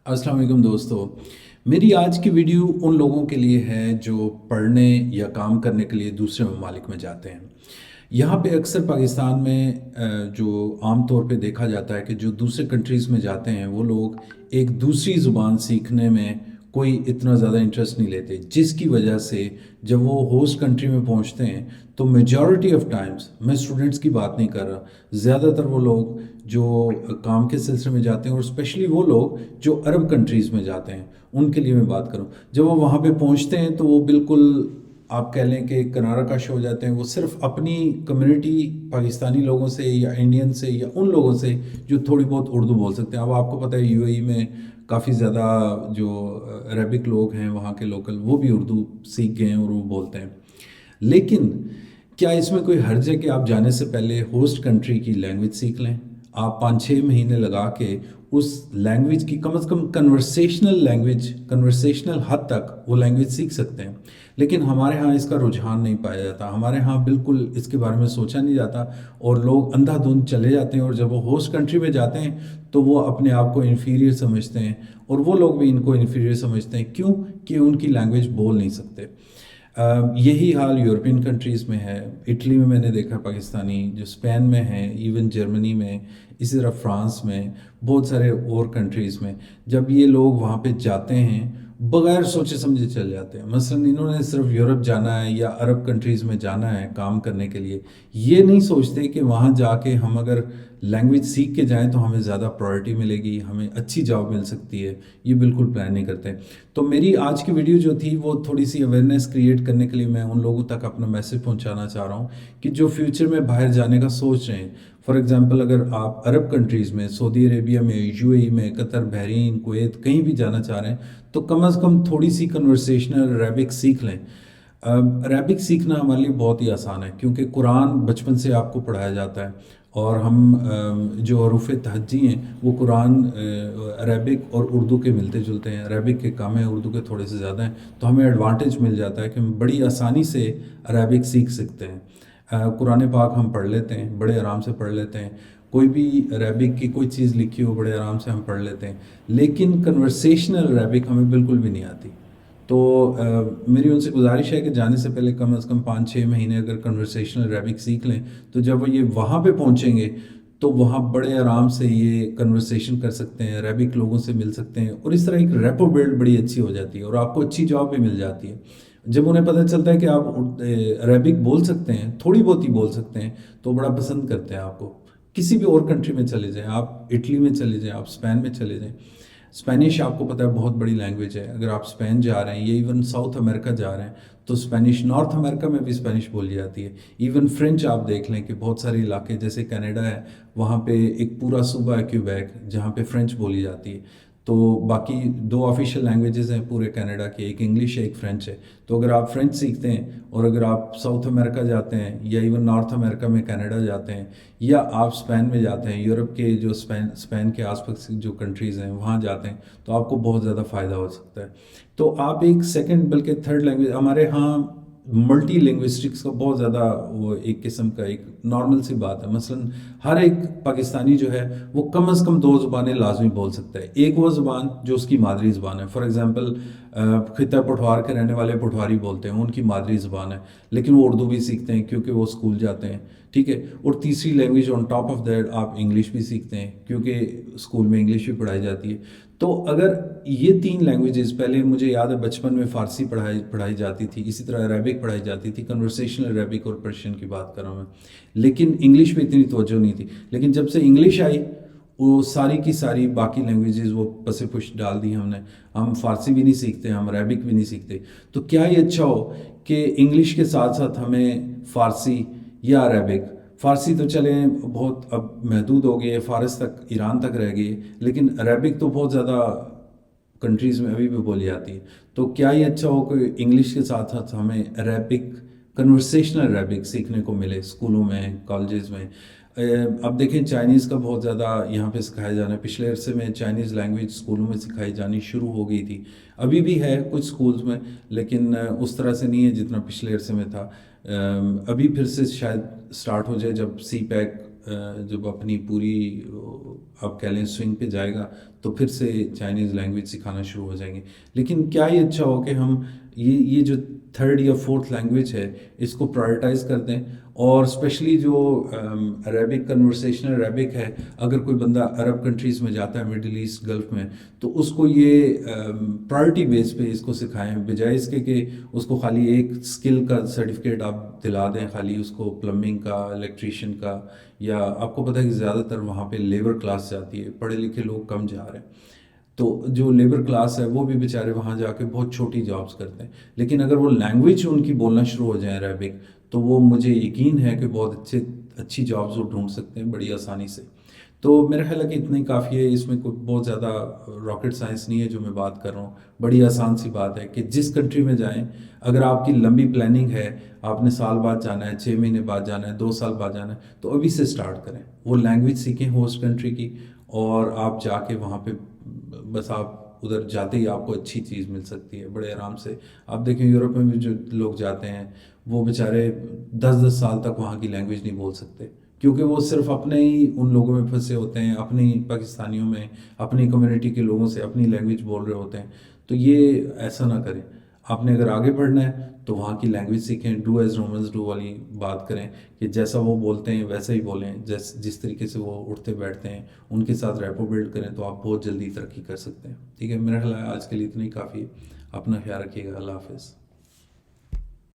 अस्सलाम वालेकुम दोस्तों। मेरी आज की वीडियो उन लोगों के लिए है जो पढ़ने या काम करने के लिए दूसरे ममालिक में जाते हैं। यहाँ पे अक्सर पाकिस्तान में जो आम तौर पे देखा जाता है कि जो दूसरे कंट्रीज़ में जाते हैं वो लोग एक दूसरी ज़ुबान सीखने में कोई इतना ज़्यादा इंटरेस्ट नहीं लेते, जिसकी वजह से जब वो होस्ट कंट्री में पहुँचते हैं तो मेजॉरिटी ऑफ टाइम्स, मैं स्टूडेंट्स की बात नहीं कर रहा, ज़्यादातर वो लोग जो काम के सिलसिले में जाते हैं और स्पेशली वो लोग जो अरब कंट्रीज़ में जाते हैं उनके लिए मैं बात करूं, जब वो वहाँ पे पहुँचते हैं तो वो बिल्कुल आप कह लें कि किनारा कश हो जाते हैं। वो सिर्फ अपनी कम्युनिटी पाकिस्तानी लोगों से या इंडियन से या उन लोगों से जो थोड़ी बहुत उर्दू बोल सकते हैं। अब आपको पता है यूएई में काफ़ी ज़्यादा जो अरबिक लोग हैं वहाँ के लोकल, वो भी उर्दू सीख गए हैं और वो बोलते हैं। लेकिन क्या इसमें कोई हर्ज है कि आप जाने से पहले होस्ट कंट्री की लैंग्वेज सीख लें? आप 5-6 महीने लगा के उस लैंग्वेज की कम से कम कन्वर्सेशनल हद तक वो लैंग्वेज सीख सकते हैं। लेकिन हमारे यहाँ इसका रुझान नहीं पाया जाता, हमारे यहाँ बिल्कुल इसके बारे में सोचा नहीं जाता और लोग अंधाधुंध चले जाते हैं। और जब वो होस्ट कंट्री में जाते हैं तो वो अपने आप को इन्फीरियर समझते हैं और वो लोग भी इनको इन्फीरियर समझते हैं। क्यों? कि उनकी लैंग्वेज बोल नहीं सकते। यही हाल यूरोपियन कंट्रीज़ में है। इटली में मैंने देखा पाकिस्तानी, जो स्पेन में है, इवन जर्मनी में, इसी तरह फ्रांस में, बहुत सारे और कंट्रीज़ में जब ये लोग वहाँ पे जाते हैं बगैर सोचे समझे चल जाते हैं। मसलन इन्होंने सिर्फ यूरोप जाना है या अरब कंट्रीज़ में जाना है काम करने के लिए, ये नहीं सोचते कि वहाँ जाके हम अगर लैंग्वेज सीख के जाएं तो हमें ज़्यादा प्रायोरिटी मिलेगी, हमें अच्छी जॉब मिल सकती है। ये बिल्कुल प्लान नहीं करते। तो मेरी आज की वीडियो जो थी वो थोड़ी सी अवेयरनेस क्रिएट करने के लिए मैं उन लोगों तक अपना मैसेज पहुंचाना चाह रहा हूं कि जो फ्यूचर में बाहर जाने का सोच रहे हैं। फॉर एग्जांपल, अगर आप अरब कंट्रीज़ में, सऊदी अरेबिया में, यूएई में, कतर, बहरीन, कुवैत कहीं भी जाना चाह रहे हैं तो कम से कम थोड़ी सी कन्वर्सेशनल अरेबिक सीख लें। अरेबिक सीखना हमारे लिए बहुत ही आसान है क्योंकि कुरान बचपन से आपको पढ़ाया जाता है और हम जो हरूफ तहज्जी हैं वो कुरान अरेबिक और उर्दू के मिलते जुलते हैं। अरेबिक के कम है, उर्दू के थोड़े से ज़्यादा हैं, तो हमें एडवांटेज मिल जाता है कि हम बड़ी आसानी से अरेबिक सीख सकते हैं। कुरान पाक हम पढ़ लेते हैं, बड़े आराम से पढ़ लेते हैं। कोई भी अरेबिक की कोई चीज़ लिखी हो बड़े आराम से हम पढ़ लेते हैं। लेकिन कन्वर्सेशनल अरेबिक हमें बिल्कुल भी नहीं आती। तो मेरी उनसे गुजारिश है कि जाने से पहले कम से कम 5-6 महीने अगर कन्वर्सेशनल अरेबिक सीख लें तो जब वो ये वहाँ पे पहुँचेंगे तो वहाँ बड़े आराम से ये कन्वर्सेशन कर सकते हैं, अरेबिक लोगों से मिल सकते हैं और इस तरह एक रेपो बिल्ड बड़ी अच्छी हो जाती है और आपको अच्छी जॉब भी मिल जाती है। जब उन्हें पता चलता है कि आप अरेबिक बोल सकते हैं, थोड़ी बहुत ही बोल सकते हैं, तो बड़ा पसंद करते हैं आपको। किसी भी और कंट्री में चले जाएं, आप इटली में चले जाएं, आप स्पेन में चले जाएं। स्पेनिश आपको पता है बहुत बड़ी लैंग्वेज है। अगर आप स्पेन जा रहे हैं या इवन साउथ अमेरिका जा रहे हैं तो स्पेनिश, नॉर्थ अमेरिका में भी स्पेनिश बोली जाती है। इवन फ्रेंच आप देख लें कि बहुत सारे इलाके जैसे कनाडा है, वहाँ पे एक पूरा सूबा है क्यूबेक जहाँ पे फ्रेंच बोली जाती है। तो बाकी 2 ऑफिशियल लैंग्वेजेस हैं पूरे कनाडा की, एक इंग्लिश है, एक फ्रेंच है। तो अगर आप फ्रेंच सीखते हैं और अगर आप साउथ अमेरिका जाते हैं या इवन नॉर्थ अमेरिका में कनाडा जाते हैं या आप स्पेन में जाते हैं, यूरोप के जो स्पेन के आसपास जो कंट्रीज़ हैं वहाँ जाते हैं, तो आपको बहुत ज़्यादा फ़ायदा हो सकता है। तो आप एक सेकंड बल्कि थर्ड लैंग्वेज, हमारे यहाँ मल्टी लिंग्विस्टिक्स का बहुत ज़्यादा वो एक किस्म का एक नॉर्मल सी बात है। मसलन हर एक पाकिस्तानी जो है वो कम से कम 2 ज़ुबानें लाजमी बोल सकता है। एक वो ज़ुबान जो उसकी मादरी ज़ुबान है, फॉर एग्जांपल खिता पठवार के रहने वाले पठवारी बोलते हैं, उनकी मादरी ज़ुबान है, लेकिन वो उर्दू भी सीखते हैं क्योंकि वो स्कूल जाते हैं, ठीक है। और तीसरी language on top of that आप इंग्लिश भी सीखते हैं क्योंकि स्कूल में इंग्लिश भी पढ़ाई जाती है। तो अगर ये 3 लैंग्वेजेस, पहले मुझे याद है बचपन में फ़ारसी पढ़ाई जाती थी, इसी तरह अरेबिक पढ़ाई जाती थी, कन्वर्सेशनल अरेबिक और पर्शियन की बात कर रहा हूँ मैं, लेकिन इंग्लिश पे इतनी तवज्जो नहीं थी। लेकिन जब से इंग्लिश आई वो सारी की सारी बाकी लैंग्वेजेस वो पसे पुश डाल दी हमने। हम फ़ारसी भी नहीं सीखते, हम अरेबिक भी नहीं सीखते। तो क्या ये अच्छा हो कि इंग्लिश के साथ साथ हमें फ़ारसी या अरेबिक, फ़ारसी तो चले बहुत अब महदूद हो गई है, फ़ारस तक, ईरान तक रह गई है, लेकिन अरेबिक तो बहुत ज़्यादा कंट्रीज़ में अभी भी बोली जाती है। तो क्या ये अच्छा हो कि इंग्लिश के साथ साथ हमें अरेबिक, कन्वर्सेशनल अरेबिक सीखने को मिले स्कूलों में, कॉलेजेस में। अब देखें चाइनीज़ का बहुत ज़्यादा यहाँ पे सिखाया जाना है। पिछले अरसे में चाइनीज़ लैंग्वेज स्कूलों में सिखाई जानी शुरू हो गई थी, अभी भी है कुछ स्कूल्स में, लेकिन उस तरह से नहीं है जितना पिछले अरसे में था। अभी फिर से शायद स्टार्ट हो जाए जब सी पैक جب اپنی پوری آپ کہہ لیں سوئنگ پہ جائے گا تو پھر سے چائنیز لینگویج سکھانا شروع ہو جائیں گے. لیکن کیا یہ اچھا ہو کہ ہم یہ جو تھرڈ یا فورتھ لینگویج ہے اس کو پرائرٹائز کر دیں. اور اسپیشلی جو عربک کنورسیشنل عربک ہے، اگر کوئی بندہ عرب کنٹریز میں جاتا ہے، مڈل ایسٹ گلف میں، تو اس کو یہ پرائرٹی بیس پہ اس کو سکھائیں، بجائے اس کے کہ اس کو خالی ایک اسکل کا سرٹیفکیٹ آپ دلا دیں، خالی اس کو پلمبنگ کا، الیکٹریشین کا. یا آپ کو پتہ ہے کہ زیادہ تر وہاں پہ لیبر کلاس جاتی ہے، پڑھے لکھے لوگ کم جا رہے ہیں. تو جو لیبر کلاس ہے وہ بھی بیچارے وہاں جا کے بہت چھوٹی جابس کرتے ہیں. لیکن اگر وہ لینگویج ان کی بولنا شروع ہو جائیں عربک، تو وہ مجھے یقین ہے کہ بہت اچھی جابس وہ ڈھونڈ سکتے ہیں بڑی آسانی سے. تو میرا خیال ہے کہ اتنا ہی کافی ہے، اس میں کوئی بہت زیادہ راکٹ سائنس نہیں ہے جو میں بات کر رہا ہوں. بڑی آسان سی بات ہے کہ جس کنٹری میں جائیں، اگر آپ کی لمبی پلاننگ ہے، آپ نے سال بعد جانا ہے، 6 مہینے بعد جانا ہے، 2 سال بعد جانا ہے، تو ابھی سے سٹارٹ کریں. وہ لینگویج سیکھیں ہوسٹ کنٹری کی، اور آپ جا کے وہاں پہ بس آپ ادھر جاتے ہی آپ کو اچھی چیز مل سکتی ہے بڑے آرام سے. آپ دیکھیں یورپ میں بھی جو لوگ جاتے ہیں وہ بیچارے 10 10 سال تک وہاں کی لینگویج نہیں بول سکتے، کیونکہ وہ صرف اپنے ہی ان لوگوں میں پھنسے ہوتے ہیں، اپنی پاکستانیوں میں، اپنی کمیونٹی کے لوگوں سے اپنی لینگویج بول رہے ہوتے ہیں. تو یہ ایسا نہ کریں. آپ نے اگر آگے بڑھنا ہے تو وہاں کی لینگویج سیکھیں، ڈو ایز رومنز ڈو والی بات کریں کہ جیسا وہ بولتے ہیں ویسا ہی بولیں، جس طریقے سے وہ اٹھتے بیٹھتے ہیں ان کے ساتھ ریپو بلڈ کریں، تو آپ بہت جلدی ترقی کر سکتے ہیں. ٹھیک ہے، میرا خیال ہے آج کے لیے اتنا ہی کافی ہے. اپنا خیال رکھیے گا. اللہ حافظ.